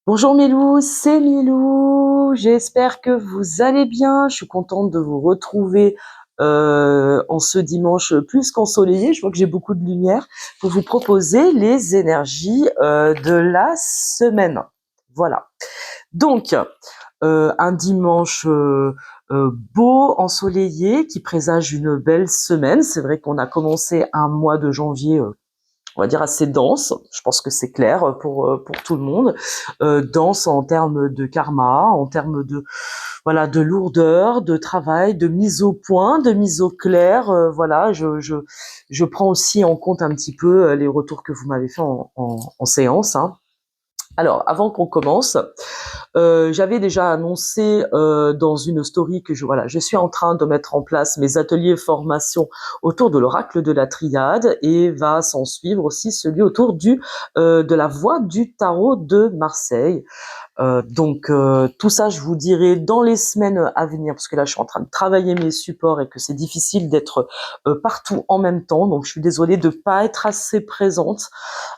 Bonjour Milou, c'est Milou. J'espère que vous allez bien. Je suis contente de vous retrouver en ce dimanche plus qu'ensoleillé. Je vois que j'ai beaucoup de lumière pour vous proposer les énergies de la semaine. Voilà. Donc, un dimanche beau, ensoleillé, qui présage une belle semaine. C'est vrai qu'on a commencé un mois de janvier on va dire assez dense. Je pense que c'est clair pour tout le monde. Dense en termes de karma, en termes de voilà de lourdeur, de travail, de mise au point, de mise au clair. Voilà, je prends aussi en compte un petit peu les retours que vous m'avez fait en séance. Hein. Alors, avant qu'on commence, j'avais déjà annoncé dans une story que je suis en train de mettre en place mes ateliers formation autour de l'oracle de la triade et va s'en suivre aussi celui autour de la voix du tarot de Marseille. Tout ça, je vous dirai dans les semaines à venir, parce que là, je suis en train de travailler mes supports et que c'est difficile d'être partout en même temps. Donc, je suis désolée de pas être assez présente.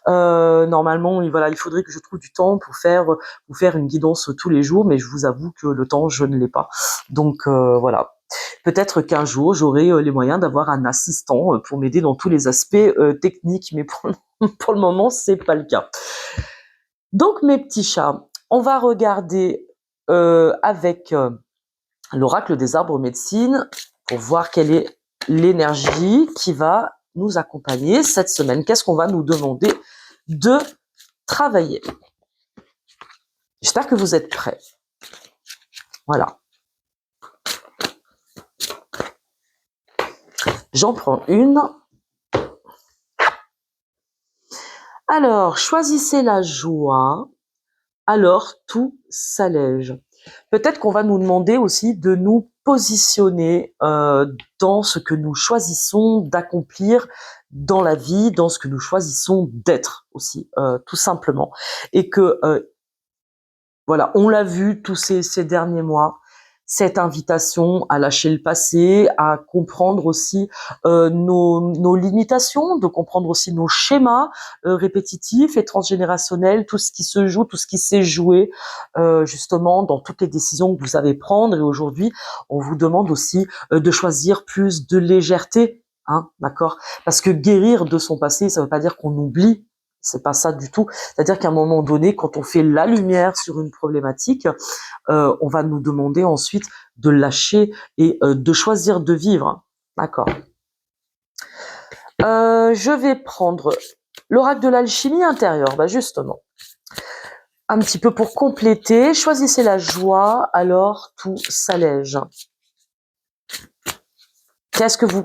Normalement, voilà, il faudrait que je trouve du temps pour faire une guidance tous les jours, mais je vous avoue que le temps, je ne l'ai pas. Voilà. Peut-être qu'un jour, j'aurai les moyens d'avoir un assistant pour m'aider dans tous les aspects techniques, mais pour le moment, c'est pas le cas. Donc, mes petits chats, on va regarder avec l'oracle des arbres médecine pour voir quelle est l'énergie qui va nous accompagner cette semaine. Qu'est-ce qu'on va nous demander de travailler? J'espère que vous êtes prêts. Voilà. J'en prends une. Alors, choisissez la joie, alors tout s'allège. Peut-être qu'on va nous demander aussi de nous positionner dans ce que nous choisissons d'accomplir dans la vie, dans ce que nous choisissons d'être aussi, tout simplement. Et que, voilà, on l'a vu tous ces derniers mois, cette invitation à lâcher le passé, à comprendre aussi nos limitations, de comprendre aussi nos schémas répétitifs et transgénérationnels, tout ce qui se joue, tout ce qui s'est joué justement dans toutes les décisions que vous savez prendre. Et aujourd'hui, on vous demande aussi de choisir plus de légèreté, hein, d'accord? Parce que guérir de son passé, ça ne veut pas dire qu'on oublie. C'est pas ça du tout. C'est-à-dire qu'à un moment donné, quand on fait la lumière sur une problématique, on va nous demander ensuite de lâcher et de choisir de vivre. D'accord. Je vais prendre l'oracle de l'alchimie intérieure. Bah justement, un petit peu pour compléter. Choisissez la joie, alors tout s'allège. Qu'est-ce que vous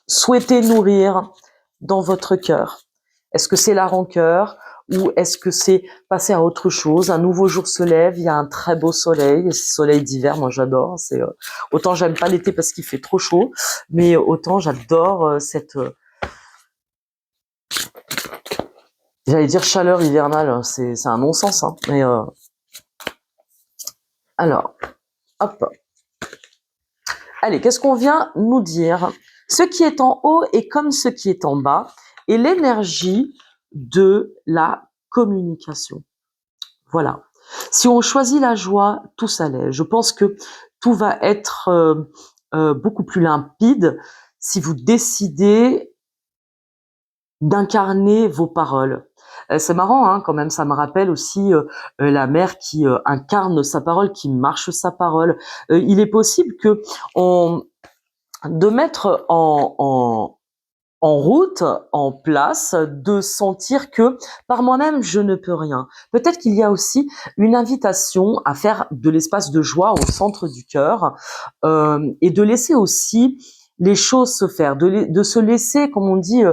souhaitez nourrir dans votre cœur? Est-ce que c'est la rancœur ou est-ce que c'est passer à autre chose? Un nouveau jour se lève, il y a un très beau soleil, et ce soleil d'hiver, moi j'adore. C'est autant j'aime pas l'été parce qu'il fait trop chaud, mais autant j'adore cette, j'allais dire chaleur hivernale. C'est un non-sens, hein. Mais alors, hop. Allez, qu'est-ce qu'on vient nous dire? Ce qui est en haut est comme ce qui est en bas, et l'énergie de la communication. Voilà. Si on choisit la joie, tout s'allège. Je pense que tout va être beaucoup plus limpide si vous décidez d'incarner vos paroles. C'est marrant, hein, quand même, ça me rappelle aussi la mère qui incarne sa parole, qui marche sa parole. Il est possible que de mettre en route, en place, de sentir que par moi-même, je ne peux rien. Peut-être qu'il y a aussi une invitation à faire de l'espace de joie au centre du cœur et de laisser aussi les choses se faire, de se laisser, comme on dit,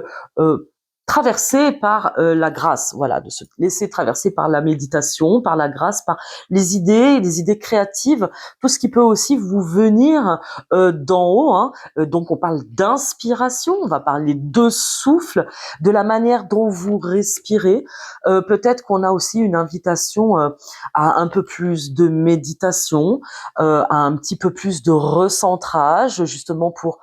traverser par la grâce, voilà, de se laisser traverser par la méditation, par la grâce, par les idées créatives, tout ce qui peut aussi vous venir d'en haut, hein. Donc on parle d'inspiration, on va parler de souffle, de la manière dont vous respirez. Peut-être qu'on a aussi une invitation à un peu plus de méditation, à un petit peu plus de recentrage, justement pour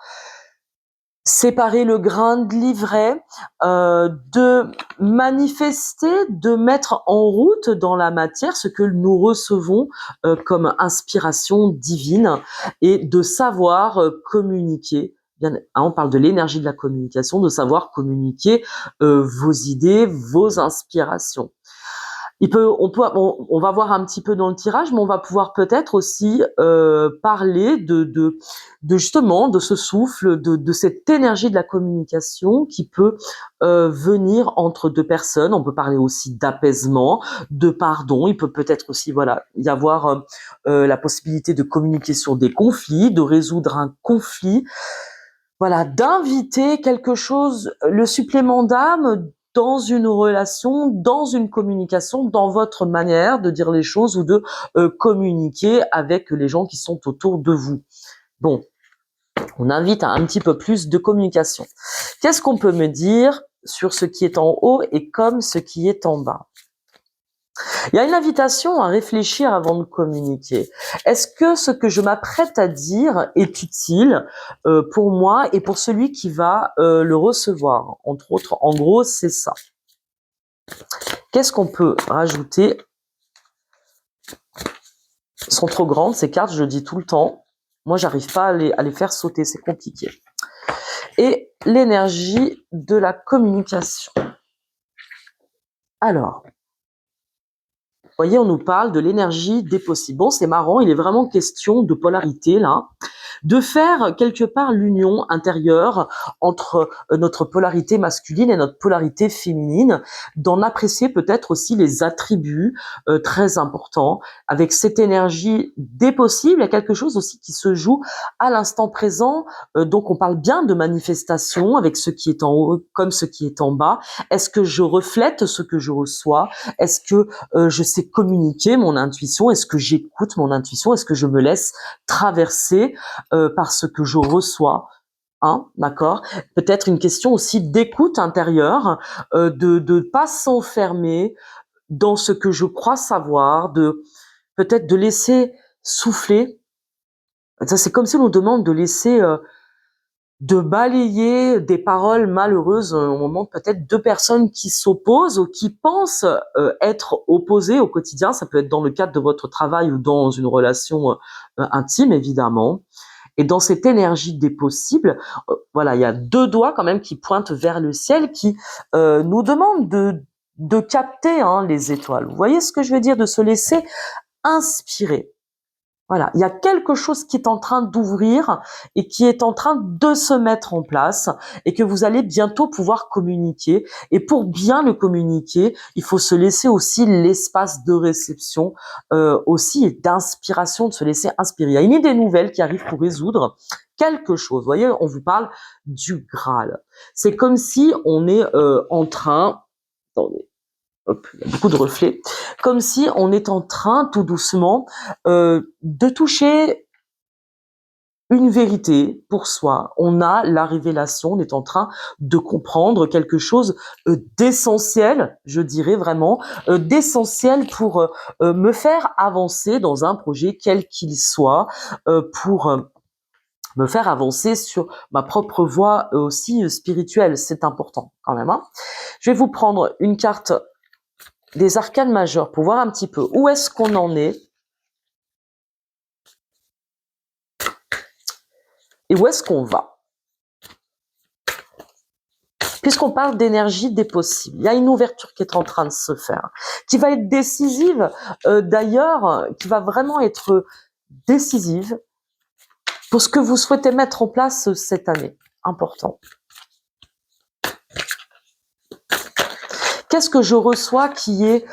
séparer le grain de l'ivraie, de manifester, de mettre en route dans la matière ce que nous recevons comme inspiration divine et de savoir communiquer. Bien, hein, on parle de l'énergie de la communication, de savoir communiquer vos idées, vos inspirations. On va voir un petit peu dans le tirage, mais on va pouvoir peut-être aussi parler de justement de ce souffle, de cette énergie de la communication qui peut venir entre deux personnes. On peut parler aussi d'apaisement, de pardon. Il peut peut-être aussi voilà y avoir la possibilité de communiquer sur des conflits, de résoudre un conflit. Voilà, d'inviter quelque chose, le supplément d'âme dans une relation, dans une communication, dans votre manière de dire les choses ou de communiquer avec les gens qui sont autour de vous. Bon, on invite à un petit peu plus de communication. Qu'est-ce qu'on peut me dire sur ce qui est en haut et comme ce qui est en bas? Il y a une invitation à réfléchir avant de communiquer. Est-ce que ce que je m'apprête à dire est utile pour moi et pour celui qui va le recevoir? Entre autres, en gros, c'est ça. Qu'est-ce qu'on peut rajouter? Elles sont trop grandes, ces cartes, je le dis tout le temps. Moi, j'arrive pas à les faire sauter, c'est compliqué. Et l'énergie de la communication. Alors, vous voyez, on nous parle de l'énergie des possibles. Bon, c'est marrant, il est vraiment question de polarité, là. De faire quelque part l'union intérieure entre notre polarité masculine et notre polarité féminine, d'en apprécier peut-être aussi les attributs très importants. Avec cette énergie des possibles, il y a quelque chose aussi qui se joue à l'instant présent. Donc on parle bien de manifestation avec ce qui est en haut comme ce qui est en bas. Est-ce que je reflète ce que je reçois? Est-ce que je sais communiquer mon intuition? Est-ce que j'écoute mon intuition? Est-ce que je me laisse traverser par ce que je reçois, hein, d'accord? Peut-être une question aussi d'écoute intérieure, de pas s'enfermer dans ce que je crois savoir, de peut-être de laisser souffler. Ça, c'est comme si on nous demande de laisser, de balayer des paroles malheureuses au moment peut-être deux personnes qui s'opposent ou qui pensent être opposées au quotidien. Ça peut être dans le cadre de votre travail ou dans une relation intime, évidemment. Et dans cette énergie des possibles, voilà, il y a deux doigts quand même qui pointent vers le ciel, qui nous demandent de capter hein, les étoiles. Vous voyez ce que je veux dire? De se laisser inspirer. Voilà, il y a quelque chose qui est en train d'ouvrir et qui est en train de se mettre en place et que vous allez bientôt pouvoir communiquer. Et pour bien le communiquer, il faut se laisser aussi l'espace de réception aussi et d'inspiration, de se laisser inspirer. Il y a une idée nouvelle qui arrive pour résoudre quelque chose. Vous voyez, on vous parle du Graal. C'est comme si on est en train... Attendez. Hop, il y a beaucoup de reflets, comme si on est en train, tout doucement, de toucher une vérité pour soi. On a la révélation, on est en train de comprendre quelque chose d'essentiel, je dirais vraiment, d'essentiel pour me faire avancer dans un projet quel qu'il soit, pour me faire avancer sur ma propre voie aussi spirituelle. C'est important quand même. Hein. Je vais vous prendre une carte des arcanes majeures pour voir un petit peu où est-ce qu'on en est et où est-ce qu'on va. Puisqu'on parle d'énergie des possibles, il y a une ouverture qui est en train de se faire, qui va être décisive d'ailleurs, qui va vraiment être décisive pour ce que vous souhaitez mettre en place cette année. Important. Qu'est-ce que je reçois qui est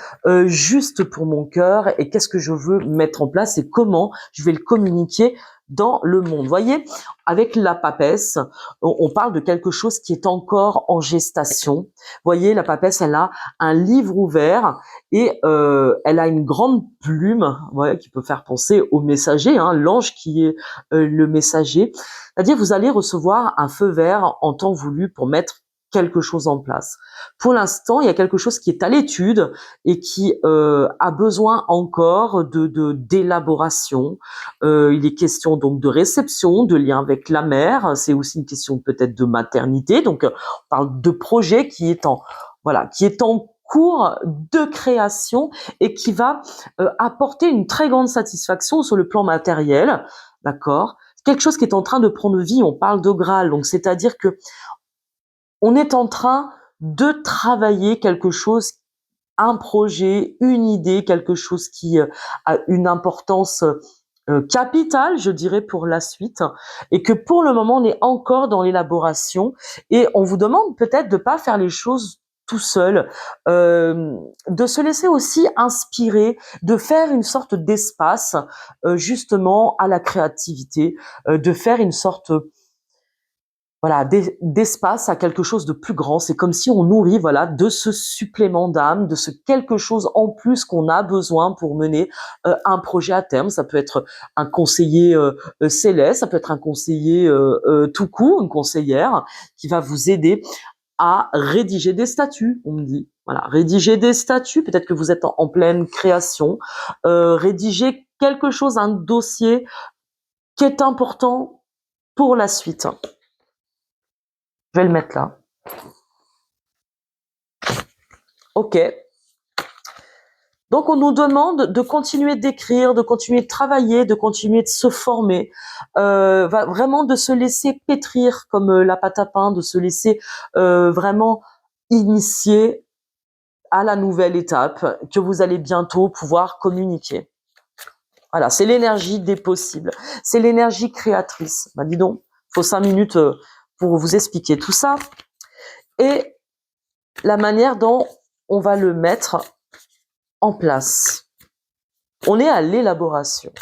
juste pour mon cœur et qu'est-ce que je veux mettre en place et comment je vais le communiquer dans le monde. Vous voyez, avec la papesse, on parle de quelque chose qui est encore en gestation. Vous voyez, la papesse, elle a un livre ouvert et elle a une grande plume ouais, qui peut faire penser au messager, hein, l'ange qui est le messager. C'est-à-dire, vous allez recevoir un feu vert en temps voulu pour mettre quelque chose en place. Pour l'instant, il y a quelque chose qui est à l'étude et qui a besoin encore d'élaboration. Il est question donc de réception, de lien avec la mère. C'est aussi une question peut-être de maternité. Donc, on parle de projet qui est en cours de création et qui va apporter une très grande satisfaction sur le plan matériel, d'accord? Quelque chose qui est en train de prendre vie. On parle de Graal, donc c'est-à-dire que on est en train de travailler quelque chose, un projet, une idée, quelque chose qui a une importance capitale, je dirais, pour la suite, et que pour le moment, on est encore dans l'élaboration, et on vous demande peut-être de pas faire les choses tout seul, de se laisser aussi inspirer, de faire une sorte d'espace, justement, à la créativité, de faire une sorte d'espace à quelque chose de plus grand. C'est comme si on nourrit, de ce supplément d'âme, de ce quelque chose en plus qu'on a besoin pour mener un projet à terme. Ça peut être un conseiller céleste, ça peut être un conseiller tout court, une conseillère qui va vous aider à rédiger des statuts, on me dit. Voilà, rédiger des statuts, peut-être que vous êtes en pleine création, rédiger quelque chose, un dossier qui est important pour la suite. Je vais le mettre là. Ok. Donc, on nous demande de continuer d'écrire, de continuer de travailler, de continuer de se former, vraiment de se laisser pétrir comme la pâte à pain, de se laisser vraiment initier à la nouvelle étape que vous allez bientôt pouvoir communiquer. Voilà, c'est l'énergie des possibles. C'est l'énergie créatrice. Dis donc, faut 5 minutes pour vous expliquer tout ça. Et la manière dont on va le mettre en place. On est à l'élaboration.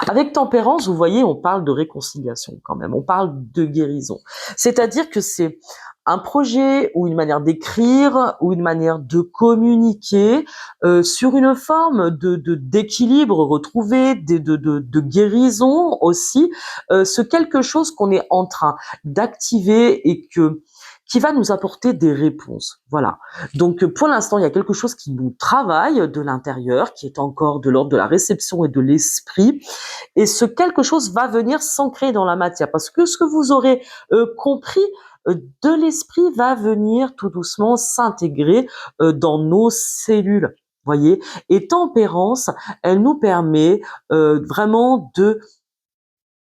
Avec tempérance, vous voyez, on parle de réconciliation quand même, on parle de guérison. C'est-à-dire que c'est un projet ou une manière d'écrire ou une manière de communiquer sur une forme d'équilibre retrouvé, de guérison aussi, ce quelque chose qu'on est en train d'activer et qui va nous apporter des réponses. Voilà. Donc, pour l'instant, il y a quelque chose qui nous travaille de l'intérieur, qui est encore de l'ordre de la réception et de l'esprit. Et ce quelque chose va venir s'ancrer dans la matière. Parce que ce que vous aurez compris de l'esprit va venir tout doucement s'intégrer dans nos cellules. Voyez. Et tempérance, elle nous permet vraiment de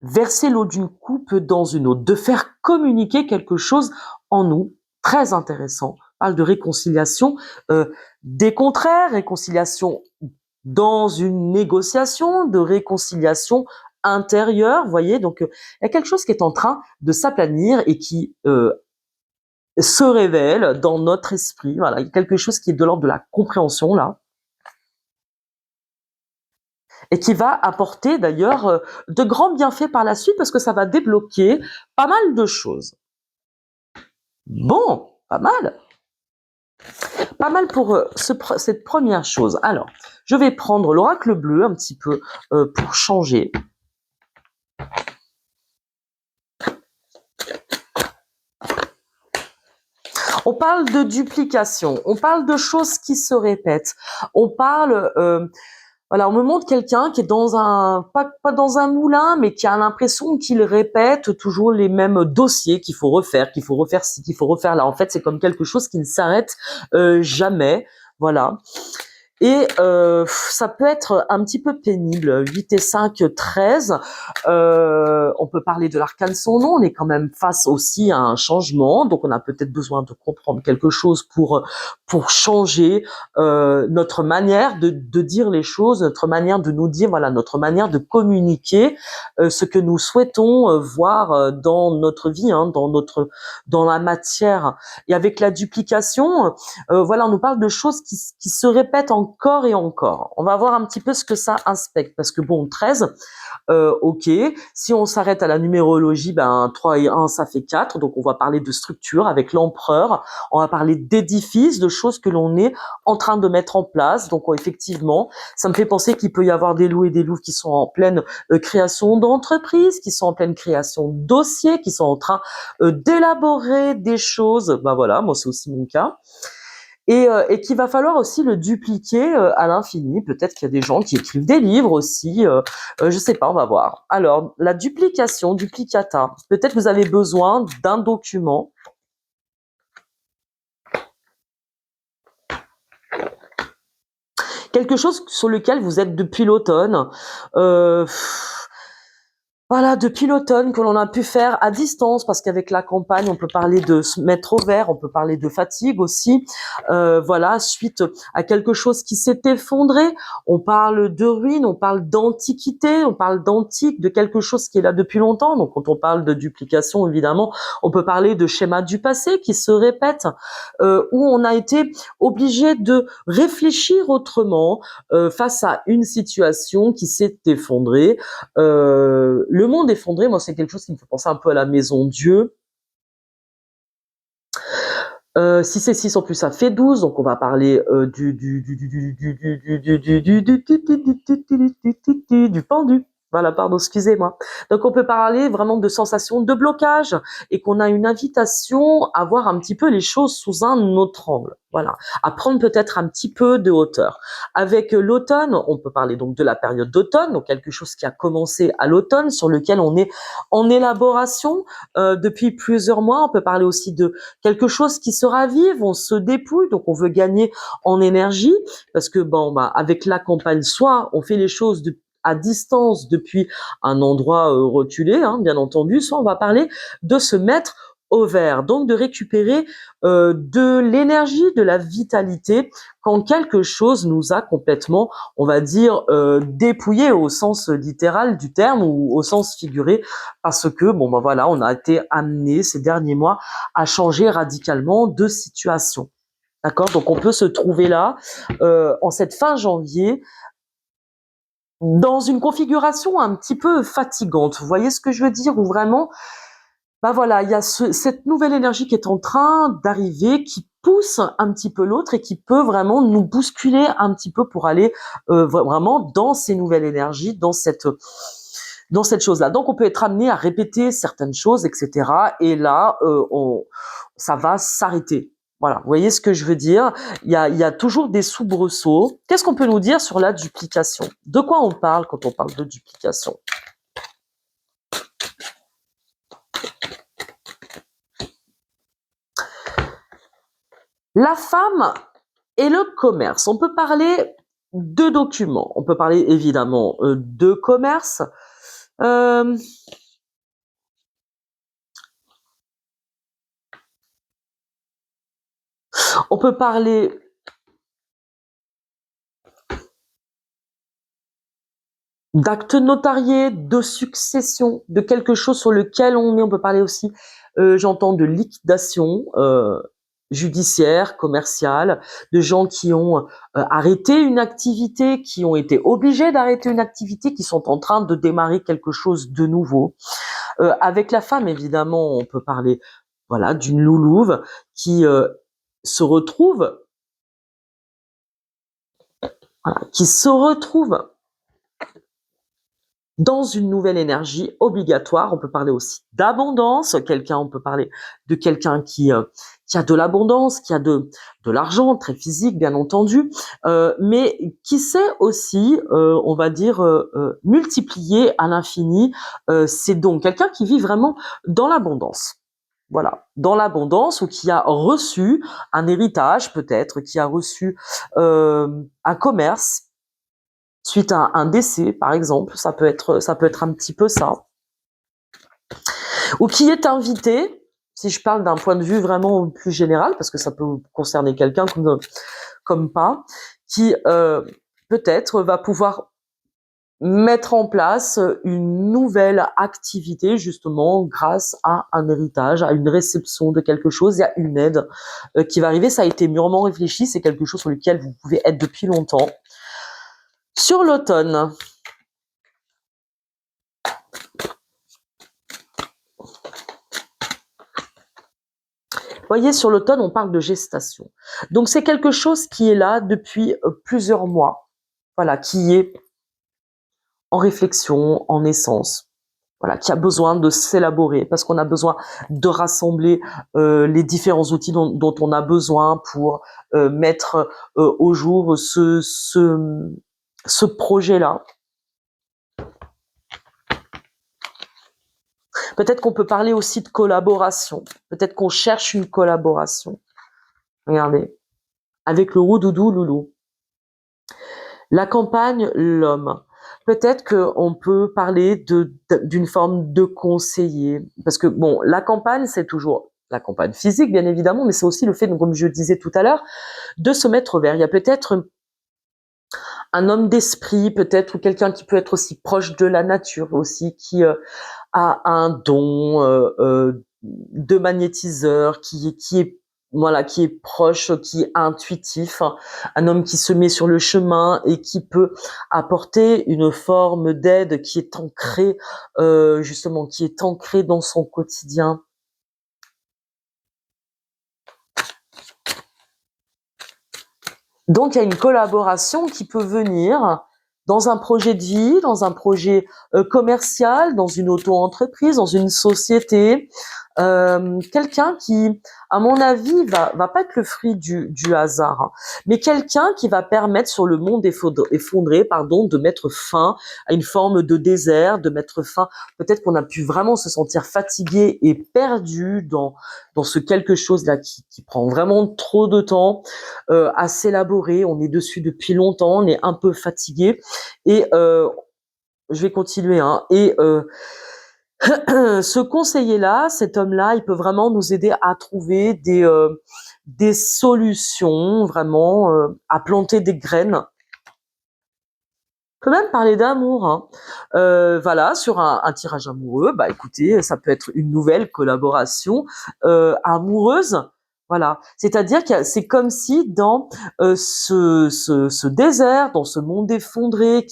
verser l'eau d'une coupe dans une autre, de faire communiquer quelque chose en nous, très intéressant. On parle de réconciliation des contraires, réconciliation dans une négociation, de réconciliation intérieure, vous voyez, donc il y a quelque chose qui est en train de s'aplanir et qui se révèle dans notre esprit, voilà, il y a quelque chose qui est de l'ordre de la compréhension, là, et qui va apporter d'ailleurs de grands bienfaits par la suite parce que ça va débloquer pas mal de choses. Bon, pas mal. Pas mal pour cette première chose. Alors, je vais prendre l'oracle bleu un petit peu pour changer. On parle de duplication, on parle de choses qui se répètent, on parle... on me montre quelqu'un qui est dans pas dans un moulin, mais qui a l'impression qu'il répète toujours les mêmes dossiers qu'il faut refaire ci, qu'il faut refaire là. En fait, c'est comme quelque chose qui ne s'arrête jamais. Voilà. Et ça peut être un petit peu pénible. 8 et 5, 13. On peut parler de l'arcane son nom. On est quand même face aussi à un changement. Donc, on a peut-être besoin de comprendre quelque chose pour changer notre manière de dire les choses, notre manière de nous dire, voilà, notre manière de communiquer ce que nous souhaitons voir dans notre vie, hein, dans la matière. Et avec la duplication, on nous parle de choses qui se répètent en encore et encore. On va voir un petit peu ce que ça inspecte, parce que bon, 13, ok, si on s'arrête à la numérologie, ben 3 et 1, ça fait 4, donc on va parler de structure avec l'empereur, on va parler d'édifices, de choses que l'on est en train de mettre en place, donc effectivement, ça me fait penser qu'il peut y avoir des loups et des louves qui sont en pleine création d'entreprise, qui sont en pleine création de dossiers, qui sont en train d'élaborer des choses, ben voilà, moi c'est aussi mon cas, et qu'il va falloir aussi le dupliquer à l'infini. Peut-être qu'il y a des gens qui écrivent des livres aussi, je sais pas, on va voir. Alors, la duplication, duplicata, peut-être que vous avez besoin d'un document. Quelque chose sur lequel vous êtes depuis l'automne. Voilà, depuis l'automne que l'on a pu faire à distance, parce qu'avec la campagne, on peut parler de se mettre au vert, on peut parler de fatigue aussi. Voilà, suite à quelque chose qui s'est effondré, on parle de ruines, on parle d'antiquité, on parle d'antique, de quelque chose qui est là depuis longtemps. Donc, quand on parle de duplication, évidemment, on peut parler de schémas du passé qui se répètent, où on a été obligé de réfléchir autrement face à une situation qui s'est effondrée. Le monde effondré, moi, c'est quelque chose qui me fait penser un peu à la maison Dieu. 6 et 6 en plus, ça fait 12, donc on va parler du pendu. Voilà, pardon, excusez-moi. Donc on peut parler vraiment de sensation de blocage et qu'on a une invitation à voir un petit peu les choses sous un autre angle. Voilà, à prendre peut-être un petit peu de hauteur. Avec l'automne, on peut parler donc de la période d'automne, donc quelque chose qui a commencé à l'automne, sur lequel on est en élaboration depuis plusieurs mois. On peut parler aussi de quelque chose qui se ravive, on se dépouille, donc on veut gagner en énergie, parce que bon, bah, avec la campagne, soit on fait les choses à distance depuis un endroit reculé, hein, bien entendu, soit on va parler de se mettre au vert, donc de récupérer de l'énergie, de la vitalité, quand quelque chose nous a complètement, on va dire, dépouillé au sens littéral du terme ou au sens figuré, parce que bon, ben voilà, on a été amené ces derniers mois à changer radicalement de situation. D'accord? Donc on peut se trouver là, en cette fin janvier, dans une configuration un petit peu fatigante. Vous voyez ce que je veux dire? Où vraiment, bah voilà, il y a cette nouvelle énergie qui est en train d'arriver, qui pousse un petit peu l'autre et qui peut vraiment nous bousculer un petit peu pour aller vraiment dans ces nouvelles énergies, dans cette chose-là. Donc on peut être amené à répéter certaines choses, etc. Et là, ça va s'arrêter. Voilà, vous voyez ce que je veux dire? Il y a toujours des soubresauts. Qu'est-ce qu'on peut nous dire sur la duplication? De quoi on parle quand on parle de duplication? La femme et le commerce. On peut parler de documents. On peut parler évidemment de commerce. On peut parler d'actes notariés, de succession, de quelque chose sur lequel on est. On peut parler aussi, j'entends, de liquidation judiciaire, commerciale, de gens qui ont arrêté une activité, qui ont été obligés d'arrêter une activité, qui sont en train de démarrer quelque chose de nouveau. Avec la femme, évidemment, on peut parler, voilà, d'une loulouve qui se retrouve, voilà, dans une nouvelle énergie obligatoire. On peut parler aussi d'abondance. On peut parler de quelqu'un qui a de l'abondance, qui a de l'argent, très physique, bien entendu, mais qui sait aussi, on va dire, multiplier à l'infini. C'est donc quelqu'un qui vit vraiment dans l'abondance. Voilà, dans l'abondance, ou qui a reçu un héritage peut-être, qui a reçu un commerce suite à un décès, par exemple. Ça peut être un petit peu ça. Ou qui est invité, si je parle d'un point de vue vraiment plus général, parce que ça peut concerner quelqu'un comme pas, qui peut-être va pouvoir mettre en place une nouvelle activité justement grâce à un héritage, à une réception de quelque chose, il y a une aide qui va arriver. Ça a été mûrement réfléchi, c'est quelque chose sur lequel vous pouvez être depuis longtemps. Sur l'automne, voyez, sur l'automne, on parle de gestation. Donc c'est quelque chose qui est là depuis plusieurs mois, voilà, qui est en réflexion, en naissance, voilà, qui a besoin de s'élaborer, parce qu'on a besoin de rassembler les différents outils dont on a besoin pour mettre au jour ce projet-là. Peut-être qu'on peut parler aussi de collaboration. Peut-être qu'on cherche une collaboration. Regardez, avec le roux-doudou loulou. La campagne, l'homme. Peut-être qu'on peut parler d'une forme de conseiller. Parce que, bon, la campagne, c'est toujours la campagne physique, bien évidemment, mais c'est aussi le fait, donc, comme je disais tout à l'heure, de se mettre au vert. Il y a peut-être un homme d'esprit, peut-être, ou quelqu'un qui peut être aussi proche de la nature, aussi, qui a un don de magnétiseur, qui est voilà, qui est proche, qui est intuitif, un homme qui se met sur le chemin et qui peut apporter une forme d'aide qui est ancrée, justement, qui est ancrée dans son quotidien. Donc il y a une collaboration qui peut venir dans un projet de vie, dans un projet commercial, dans une auto-entreprise, dans une société. Quelqu'un qui, à mon avis, va pas être le fruit du hasard, hein, mais quelqu'un qui va permettre sur le monde effondré, pardon, de mettre fin à une forme de désert, de mettre fin. Peut-être qu'on a pu vraiment se sentir fatigué et perdu dans ce quelque chose là qui prend vraiment trop de temps à s'élaborer. On est dessus depuis longtemps, on est un peu fatigué et je vais continuer. Hein, et ce conseiller-là, cet homme-là, il peut vraiment nous aider à trouver des solutions, vraiment à planter des graines. On peut même parler d'amour. Hein. Voilà, sur un tirage amoureux, bah écoutez, ça peut être une nouvelle collaboration amoureuse. Voilà, c'est-à-dire que c'est comme si dans ce désert, dans ce monde effondré,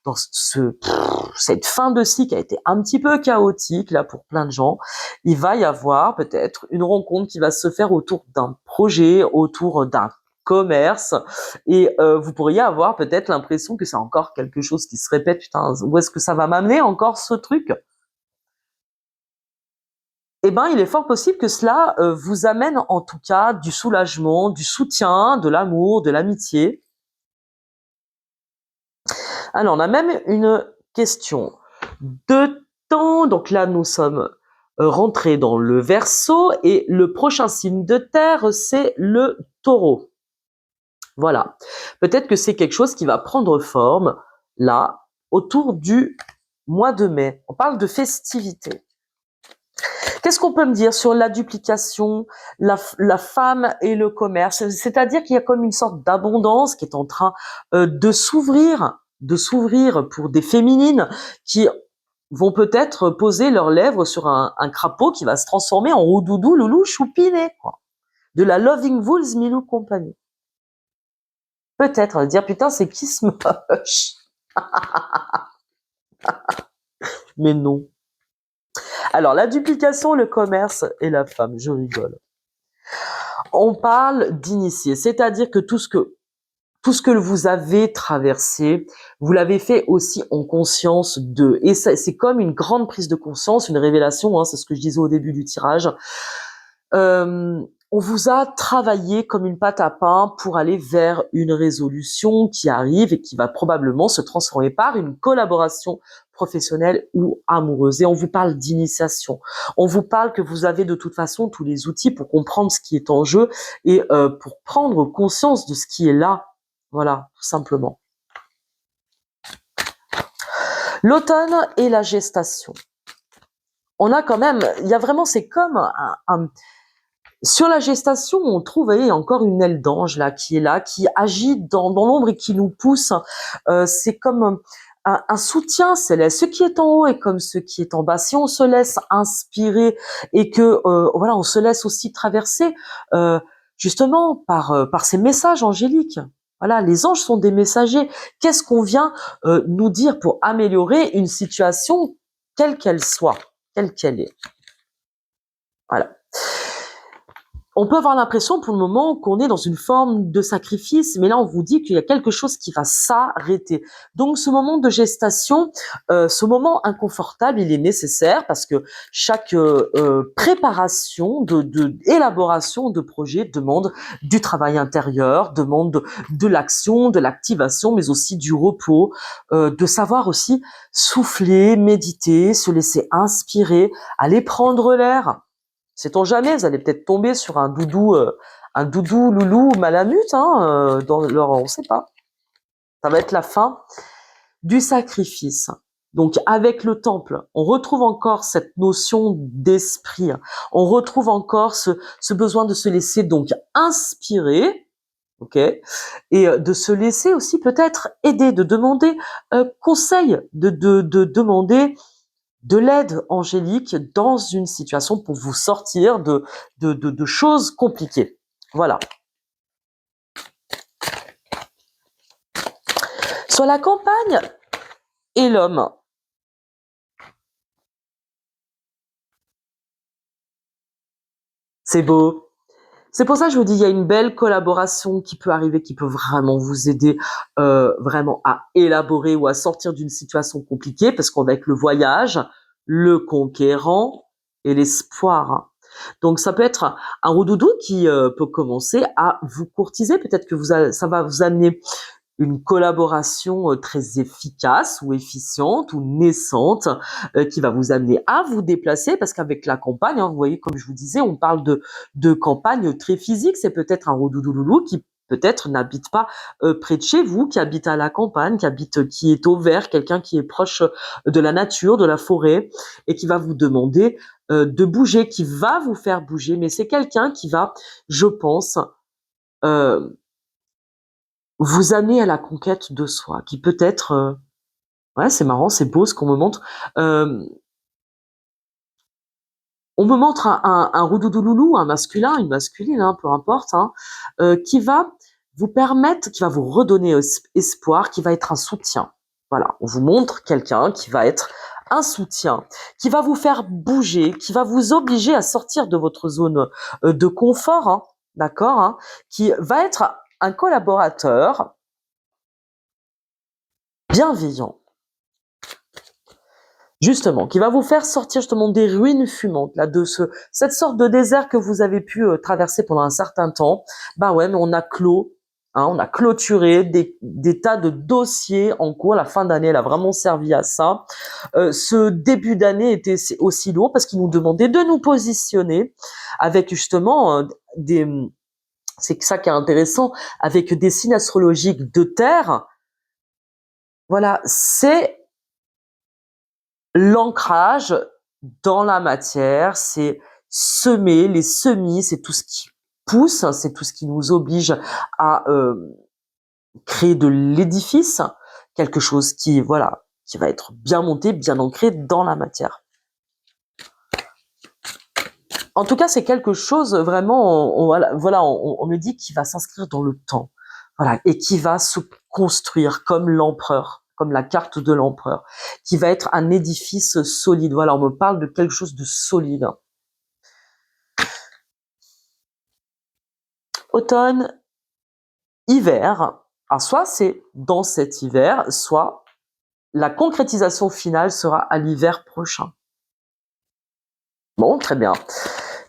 dans cette fin de cycle qui a été un petit peu chaotique là pour plein de gens, il va y avoir peut-être une rencontre qui va se faire autour d'un projet, autour d'un commerce, et vous pourriez avoir peut-être l'impression que c'est encore quelque chose qui se répète. Putain, où est-ce que ça va m'amener encore ce truc? Eh ben, il est fort possible que cela vous amène en tout cas du soulagement, du soutien, de l'amour, de l'amitié. Alors, on a même une question de temps. Donc là, nous sommes rentrés dans le Verseau et le prochain signe de terre, c'est le Taureau. Voilà. Peut-être que c'est quelque chose qui va prendre forme là autour du mois de mai. On parle de festivités. Qu'est-ce qu'on peut me dire sur la duplication, la femme et le commerce? C'est-à-dire qu'il y a comme une sorte d'abondance qui est en train de s'ouvrir pour des féminines qui vont peut-être poser leurs lèvres sur un crapaud qui va se transformer en roudoudou, loulou, choupiné, quoi. De la Loving Wools Milou Company. Peut-être dire putain, c'est qui ce moche? Mais non. Alors, la duplication, le commerce et la femme, je rigole. On parle d'initier, c'est-à-dire que tout ce que vous avez traversé, vous l'avez fait aussi en conscience de. Et c'est comme une grande prise de conscience, une révélation, hein, c'est ce que je disais au début du tirage. On vous a travaillé comme une pâte à pain pour aller vers une résolution qui arrive et qui va probablement se transformer par une collaboration professionnelle ou amoureuse. Et on vous parle d'initiation. On vous parle que vous avez de toute façon tous les outils pour comprendre ce qui est en jeu et pour prendre conscience de ce qui est là. Voilà, tout simplement. L'automne et la gestation. On a quand même, il y a vraiment, c'est comme sur la gestation, on trouve, vous voyez, encore une aile d'ange là, qui agit dans l'ombre et qui nous pousse. C'est comme un soutien céleste. Ce qui est en haut est comme ce qui est en bas. Si on se laisse inspirer et que voilà, on se laisse aussi traverser justement par ces messages angéliques. Voilà, les anges sont des messagers. Qu'est-ce qu'on vient nous dire pour améliorer une situation quelle qu'elle soit, telle qu'elle est. Voilà. On peut avoir l'impression pour le moment qu'on est dans une forme de sacrifice, mais là on vous dit qu'il y a quelque chose qui va s'arrêter. Donc ce moment de gestation, ce moment inconfortable, il est nécessaire parce que chaque préparation, élaboration de projet demande du travail intérieur, demande de l'action, de l'activation, mais aussi du repos, de savoir aussi souffler, méditer, se laisser inspirer, aller prendre l'air. Sait-on jamais, vous allez peut-être tomber sur un doudou loulou malamute, hein, on sait pas. Ça va être la fin du sacrifice. Donc, avec le temple, on retrouve encore cette notion d'esprit. On retrouve encore ce besoin de se laisser donc inspirer, ok, et de se laisser aussi peut-être aider, de demander conseil, de demander de l'aide angélique dans une situation pour vous sortir de choses compliquées. Voilà. Sur la campagne et l'homme. C'est beau. C'est pour ça que je vous dis, il y a une belle collaboration qui peut arriver, qui peut vraiment vous aider vraiment à élaborer ou à sortir d'une situation compliquée, parce qu'avec le voyage, le conquérant et l'espoir. Donc ça peut être un roudoudou qui peut commencer à vous courtiser. Peut-être que ça va vous amener une collaboration très efficace ou efficiente ou naissante qui va vous amener à vous déplacer parce qu'avec la campagne, hein, vous voyez, comme je vous disais, on parle de campagne très physique. C'est peut-être un roudoudoulou qui peut-être n'habite pas près de chez vous, qui habite à la campagne, qui est au vert, quelqu'un qui est proche de la nature, de la forêt et qui va vous demander de bouger, qui va vous faire bouger. Mais c'est quelqu'un qui va, je pense, vous amener à la conquête de soi, qui peut être, ouais, c'est marrant, c'est beau ce qu'on me montre. On me montre un roudoudoulou, un masculin, une masculine, hein, peu importe, hein, qui va vous permettre, qui va vous redonner espoir, qui va être un soutien. Voilà, on vous montre quelqu'un qui va être un soutien, qui va vous faire bouger, qui va vous obliger à sortir de votre zone de confort, hein, d'accord, hein, qui va être un collaborateur bienveillant, justement, qui va vous faire sortir justement des ruines fumantes, là, cette sorte de désert que vous avez pu traverser pendant un certain temps. Bah ouais, mais on a on a clôturé des tas de dossiers en cours. La fin d'année, elle a vraiment servi à ça. Ce début d'année était aussi lourd parce qu'il nous demandait de nous positionner avec justement c'est ça qui est intéressant, avec des signes astrologiques de terre. Voilà, c'est l'ancrage dans la matière, c'est semer, les semis, c'est tout ce qui pousse, c'est tout ce qui nous oblige à créer de l'édifice, quelque chose qui, voilà, qui va être bien monté, bien ancré dans la matière. En tout cas, c'est quelque chose vraiment, on me dit qu'il va s'inscrire dans le temps, voilà, et qui va se construire comme l'empereur, comme la carte de l'empereur, qui va être un édifice solide. Voilà, on me parle de quelque chose de solide. Automne, hiver. Alors soit c'est dans cet hiver, soit la concrétisation finale sera à l'hiver prochain. Bon, très bien.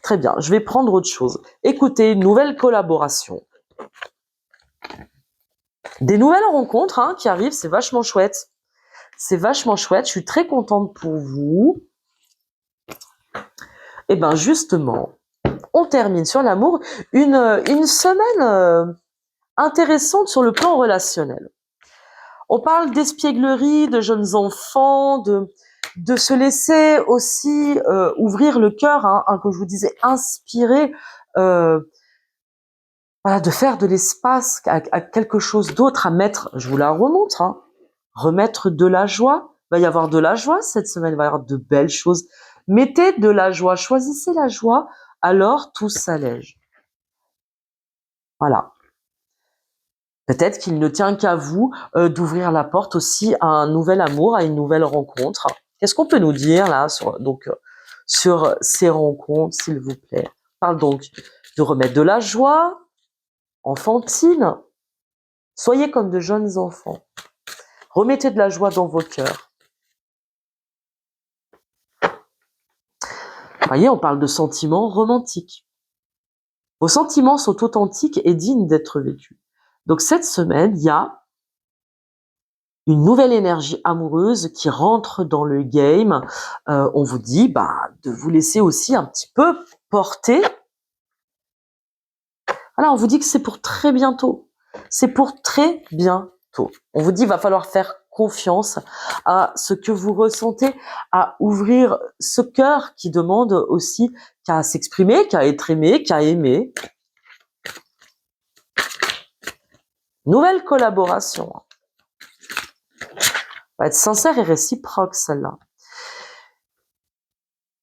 Très bien, je vais prendre autre chose. Écoutez, nouvelle collaboration. Des nouvelles rencontres qui arrivent, c'est vachement chouette. C'est vachement chouette, je suis très contente pour vous. Et bien justement, on termine sur l'amour. Une semaine intéressante sur le plan relationnel. On parle d'espièglerie, de jeunes enfants, de se laisser aussi ouvrir le cœur, comme je vous disais, inspirer, voilà, de faire de l'espace à quelque chose d'autre à mettre. Je vous la remontre, remettre de la joie. Il va y avoir de la joie cette semaine, il va y avoir de belles choses. Mettez de la joie, choisissez la joie, alors tout s'allège. Voilà. Peut-être qu'il ne tient qu'à vous d'ouvrir la porte aussi à un nouvel amour, à une nouvelle rencontre. Qu'est-ce qu'on peut nous dire là sur ces rencontres, s'il vous plaît? On parle donc de remettre de la joie enfantine. Soyez comme de jeunes enfants. Remettez de la joie dans vos cœurs. Voyez, on parle de sentiments romantiques. Vos sentiments sont authentiques et dignes d'être vécus. Donc cette semaine, il y a une nouvelle énergie amoureuse qui rentre dans le game. On vous dit de vous laisser aussi un petit peu porter. Alors on vous dit que c'est pour très bientôt. C'est pour très bientôt. On vous dit qu'il va falloir faire confiance à ce que vous ressentez, à ouvrir ce cœur qui demande aussi qu'à s'exprimer, qu'à être aimé, qu'à aimer. Nouvelle collaboration. Va être sincère et réciproque, celle-là.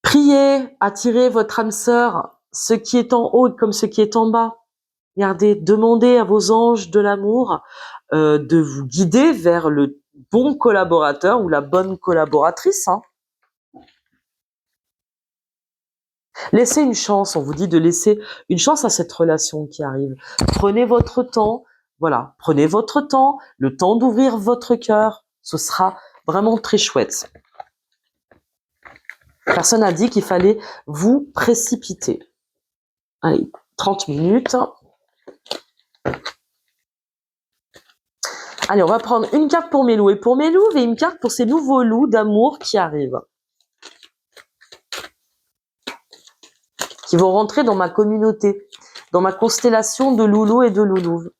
Priez, attirez votre âme sœur, ce qui est en haut comme ce qui est en bas. Regardez, demandez à vos anges de l'amour de vous guider vers le bon collaborateur ou la bonne collaboratrice. Laissez une chance, on vous dit de laisser une chance à cette relation qui arrive. Prenez votre temps, voilà, prenez votre temps, le temps d'ouvrir votre cœur, ce sera vraiment très chouette. Personne n'a dit qu'il fallait vous précipiter. Allez, 30 minutes. Allez, on va prendre une carte pour mes loups et pour mes louves et une carte pour ces nouveaux loups d'amour qui arrivent. Qui vont rentrer dans ma communauté, dans ma constellation de loulous et de loulouves.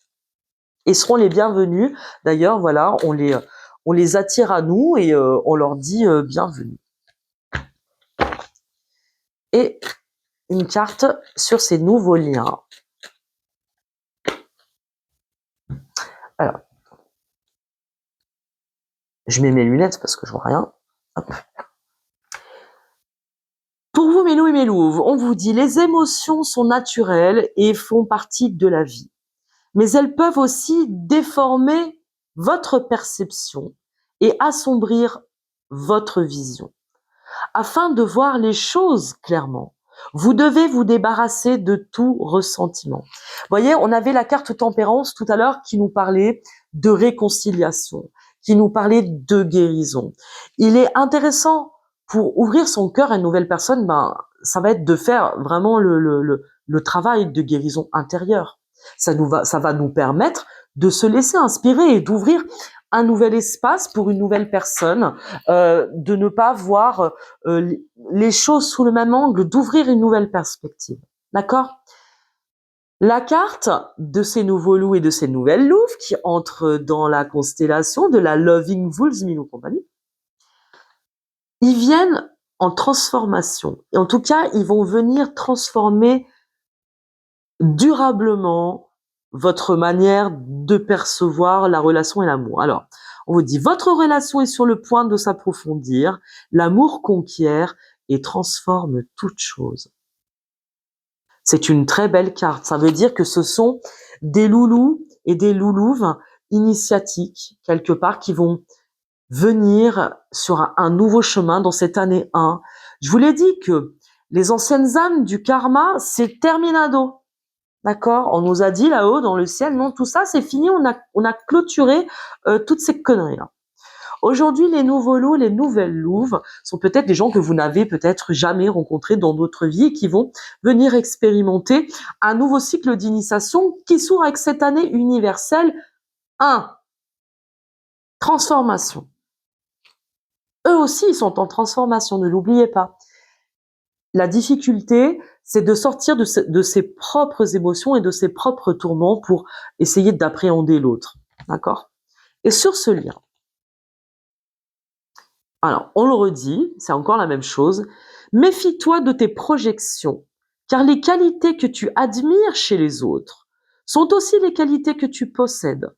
Et seront les bienvenus. D'ailleurs, voilà, on les attire à nous et on leur dit bienvenue. Et une carte sur ces nouveaux liens. Alors, je mets mes lunettes parce que je vois rien. Hop. Pour vous, mes loups et mes louves, on vous dit les émotions sont naturelles et font partie de la vie. Mais elles peuvent aussi déformer votre perception et assombrir votre vision. Afin de voir les choses clairement, vous devez vous débarrasser de tout ressentiment. Vous voyez, on avait la carte tempérance tout à l'heure qui nous parlait de réconciliation, qui nous parlait de guérison. Il est intéressant pour ouvrir son cœur à une nouvelle personne, ça va être de faire vraiment le travail de guérison intérieure. Ça va nous permettre de se laisser inspirer et d'ouvrir un nouvel espace pour une nouvelle personne, de ne pas voir les choses sous le même angle, d'ouvrir une nouvelle perspective. D'accord ? La carte de ces nouveaux loups et de ces nouvelles louves qui entrent dans la constellation de la Loving Wolves Company, ils viennent en transformation. Et en tout cas, ils vont venir transformer durablement votre manière de percevoir la relation et l'amour. Alors, on vous dit, votre relation est sur le point de s'approfondir, l'amour conquiert et transforme toute chose. C'est une très belle carte. Ça veut dire que ce sont des loulous et des loulouves initiatiques, quelque part, qui vont venir sur un nouveau chemin dans cette année 1. Je vous l'ai dit que les anciennes âmes du karma, c'est terminado. D'accord? On nous a dit là-haut dans le ciel, non, tout ça c'est fini, on a clôturé toutes ces conneries-là. Aujourd'hui, les nouveaux loups, les nouvelles louves sont peut-être des gens que vous n'avez peut-être jamais rencontrés dans d'autres vies et qui vont venir expérimenter un nouveau cycle d'initiation qui s'ouvre avec cette année universelle 1. Transformation. Eux aussi, ils sont en transformation, ne l'oubliez pas. La difficulté, c'est de sortir de ses propres émotions et de ses propres tourments pour essayer d'appréhender l'autre. D'accord ? Et sur ce lien, alors, on le redit, c'est encore la même chose, méfie-toi de tes projections, car les qualités que tu admires chez les autres sont aussi les qualités que tu possèdes.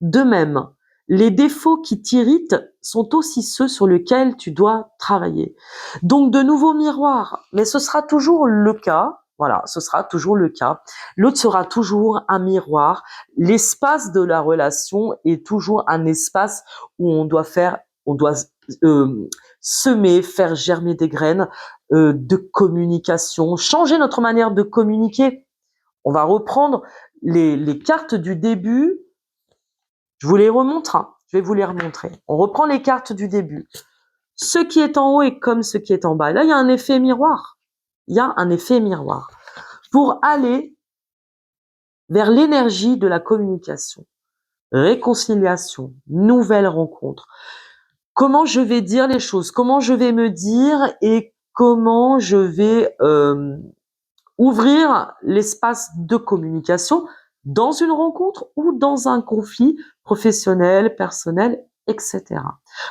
De même, Les défauts qui t'irritent sont aussi ceux sur lesquels tu dois travailler. Donc de nouveaux miroirs, mais ce sera toujours le cas. Voilà, ce sera toujours le cas. L'autre sera toujours un miroir. L'espace de la relation est toujours un espace où on doit semer, faire germer des graines de communication, changer notre manière de communiquer. On va reprendre les cartes du début. Je vous les remontre, hein. Je vais vous les remontrer. On reprend les cartes du début. Ce qui est en haut est comme ce qui est en bas. Là, il y a un effet miroir. Il y a un effet miroir. Pour aller vers l'énergie de la communication, réconciliation, nouvelle rencontre. Comment je vais dire les choses, comment je vais me dire et comment je vais ouvrir l'espace de communication dans une rencontre ou dans un conflit professionnel, personnel, etc.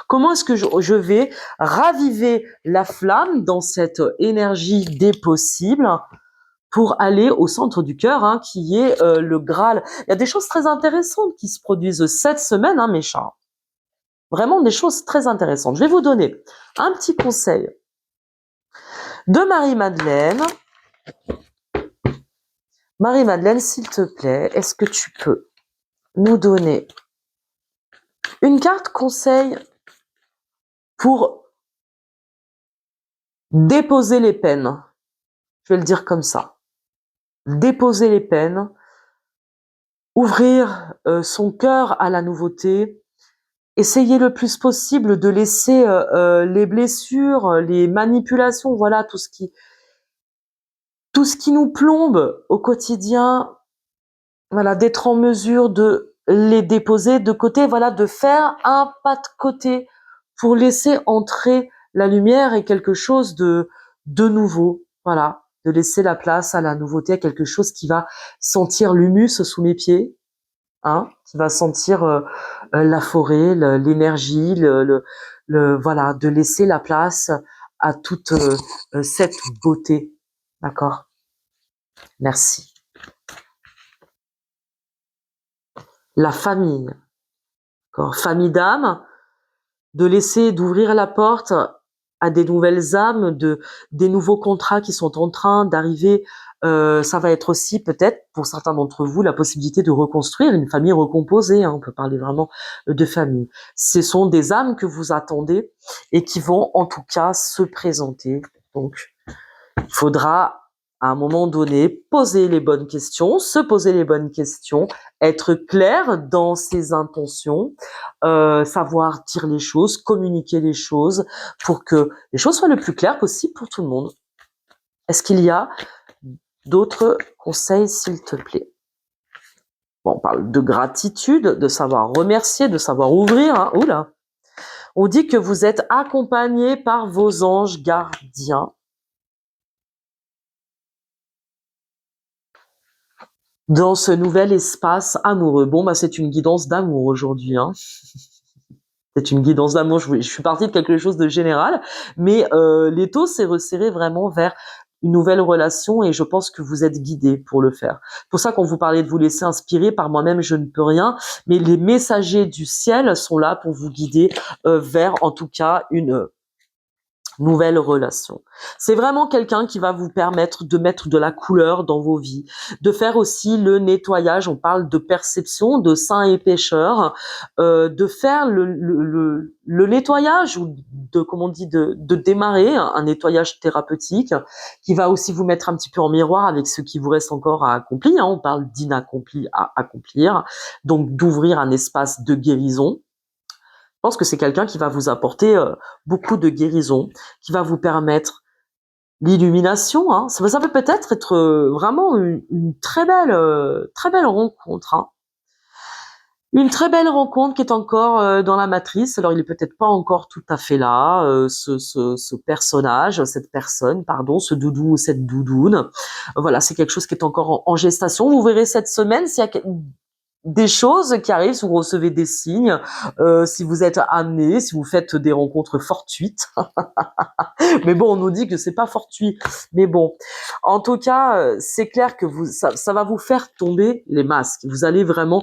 Comment est-ce que je vais raviver la flamme dans cette énergie des possibles pour aller au centre du cœur, hein, qui est le Graal. Il y a des choses très intéressantes qui se produisent cette semaine, hein, mes chats. Vraiment des choses très intéressantes. Je vais vous donner un petit conseil de Marie-Madeleine. Marie-Madeleine, s'il te plaît, est-ce que tu peux nous donner une carte conseil pour déposer les peines? Je vais le dire comme ça. Déposer les peines, ouvrir son cœur à la nouveauté, essayer le plus possible de laisser les blessures, les manipulations, voilà, tout ce qui nous plombe au quotidien, voilà, d'être en mesure de les déposer de côté, voilà, de faire un pas de côté pour laisser entrer la lumière et quelque chose de nouveau, voilà, de laisser la place à la nouveauté, à quelque chose qui va sentir l'humus sous mes pieds, hein, qui va sentir la forêt, l'énergie, voilà, de laisser la place à toute cette beauté, d'accord? Merci. La famille, d'accord? Famille d'âme, de laisser, d'ouvrir la porte à des nouvelles âmes, des nouveaux contrats qui sont en train d'arriver. Ça va être aussi peut-être pour certains d'entre vous la possibilité de reconstruire une famille recomposée, hein, on peut parler vraiment de famille. Ce sont des âmes que vous attendez et qui vont en tout cas se présenter. Donc il faudra à un moment donné poser les bonnes questions, se poser les bonnes questions, être clair dans ses intentions, savoir dire les choses, communiquer les choses pour que les choses soient le plus claires possible pour tout le monde. Est-ce qu'il y a d'autres conseils, s'il te plaît? Bon, on parle de gratitude, de savoir remercier, de savoir ouvrir, hein. Oula. On dit que vous êtes accompagné par vos anges gardiens. Dans ce nouvel espace amoureux. Bon, bah, c'est une guidance d'amour aujourd'hui, hein. C'est une guidance d'amour. Je suis partie de quelque chose de général, mais l'étau s'est resserré vraiment vers une nouvelle relation et je pense que vous êtes guidés pour le faire. C'est pour ça qu'on vous parlait de vous laisser inspirer. Par moi-même, je ne peux rien, mais les messagers du ciel sont là pour vous guider vers, en tout cas, une nouvelle relation. C'est vraiment quelqu'un qui va vous permettre de mettre de la couleur dans vos vies, de faire aussi le nettoyage. On parle de perception, de saints et pécheurs, de faire le nettoyage ou de, comment on dit, de démarrer un nettoyage thérapeutique qui va aussi vous mettre un petit peu en miroir avec ce qui vous reste encore à accomplir, hein. On parle d'inaccompli à accomplir, donc d'ouvrir un espace de guérison. Je pense que c'est quelqu'un qui va vous apporter beaucoup de guérison, qui va vous permettre l'illumination, hein. Ça peut peut-être être vraiment une très belle rencontre, hein. Une très belle rencontre qui est encore dans la matrice. Alors il est peut-être pas encore tout à fait là, ce personnage, cette personne, pardon, ce doudou ou cette doudoune. Voilà, c'est quelque chose qui est encore en gestation. Vous verrez cette semaine s'il y a des choses qui arrivent, si vous recevez des signes, si vous êtes amené, si vous faites des rencontres fortuites. Mais bon, on nous dit que c'est pas fortuit. Mais bon, en tout cas, c'est clair que ça va vous faire tomber les masques. Vous allez vraiment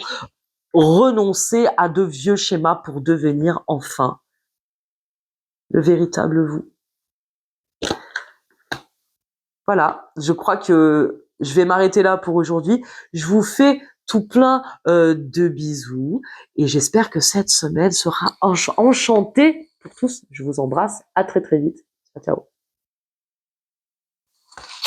renoncer à de vieux schémas pour devenir enfin le véritable vous. Voilà, je crois que je vais m'arrêter là pour aujourd'hui. Je vous fais tout plein de bisous et j'espère que cette semaine sera enchantée pour tous. Je vous embrasse, à très très vite. Ciao, ciao.